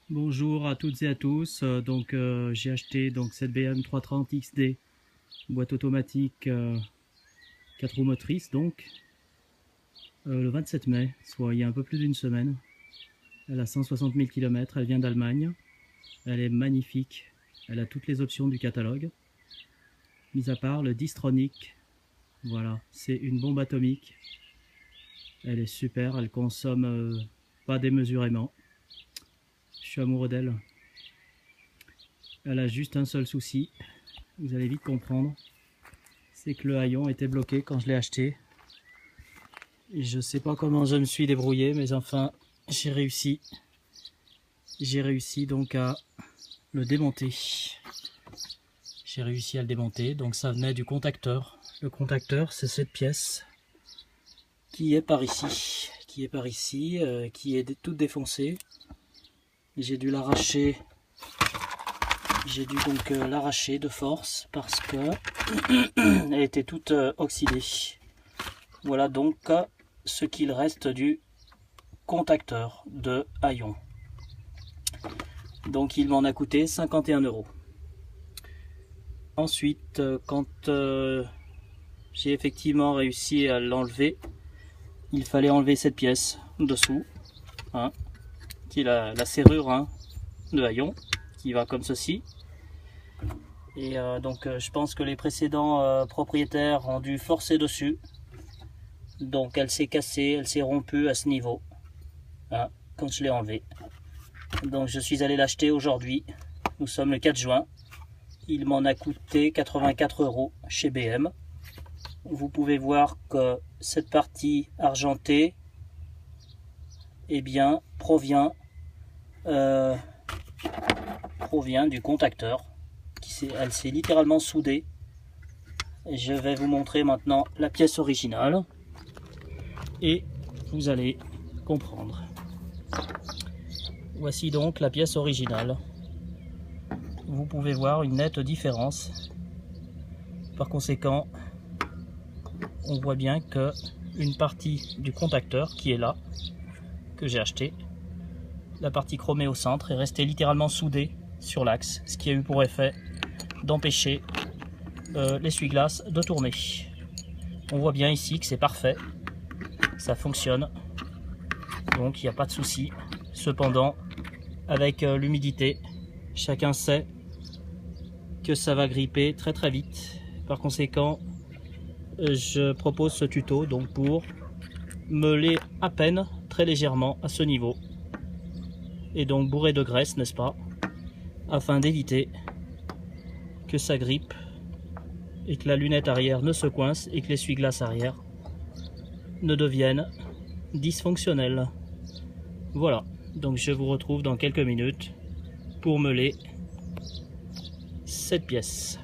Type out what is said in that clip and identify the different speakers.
Speaker 1: Bonjour à toutes et à tous. J'ai acheté cette BM 330 XD, boîte automatique 4 roues motrices le 27 mai, soit il y a un peu plus d'une semaine. Elle a 160 000 km, elle vient d'Allemagne. Elle est magnifique, elle a toutes les options du catalogue, mis à part le Distronic. Voilà, c'est une bombe atomique. Elle est super, elle consomme pas démesurément. Je suis amoureux d'elle. Elle a juste un seul souci, vous allez vite comprendre, c'est que le haillon était bloqué quand je l'ai acheté. Et je sais pas comment je me suis débrouillé, mais enfin j'ai réussi. J'ai réussi donc à le démonter. J'ai réussi à le démonter, donc ça venait du contacteur. Le contacteur, c'est cette pièce qui est par ici, qui est toute défoncée. J'ai dû l'arracher. J'ai dû donc l'arracher de force parce que elle était toute oxydée. Voilà donc ce qu'il reste du contacteur de haillon. Donc il m'en a coûté 51 €. Ensuite, quand j'ai effectivement réussi à l'enlever, il fallait enlever cette pièce dessous, hein, qui est la serrure de haillon, qui va comme ceci. Et je pense que les précédents propriétaires ont dû forcer dessus. Donc elle s'est cassée, elle s'est rompue à ce niveau, hein, quand je l'ai enlevée. Donc je suis allé l'acheter aujourd'hui. Nous sommes le 4 juin. Il m'en a coûté 84 € chez BM. Vous pouvez voir que cette partie argentée, eh bien, provient du contacteur. Elle s'est littéralement soudée. Et je vais vous montrer maintenant la pièce originale. Et vous allez comprendre. Voici donc la pièce originale. Vous pouvez voir une nette différence. Par conséquent, on voit bien que une partie du contacteur qui est là, que j'ai acheté, la partie chromée au centre, est restée littéralement soudée sur l'axe, ce qui a eu pour effet d'empêcher l'essuie-glace de tourner. On voit bien ici que c'est parfait, ça fonctionne, donc il n'y a pas de souci. Cependant, avec l'humidité, chacun sait que ça va gripper très très vite. Par conséquent, je propose ce tuto donc pour meuler à peine, très légèrement à ce niveau, et donc bourré de graisse, n'est-ce pas, afin d'éviter que ça grippe et que la lunette arrière ne se coince et que l'essuie-glace arrière ne devienne dysfonctionnelle. Voilà, donc je vous retrouve dans quelques minutes pour meuler cette pièce.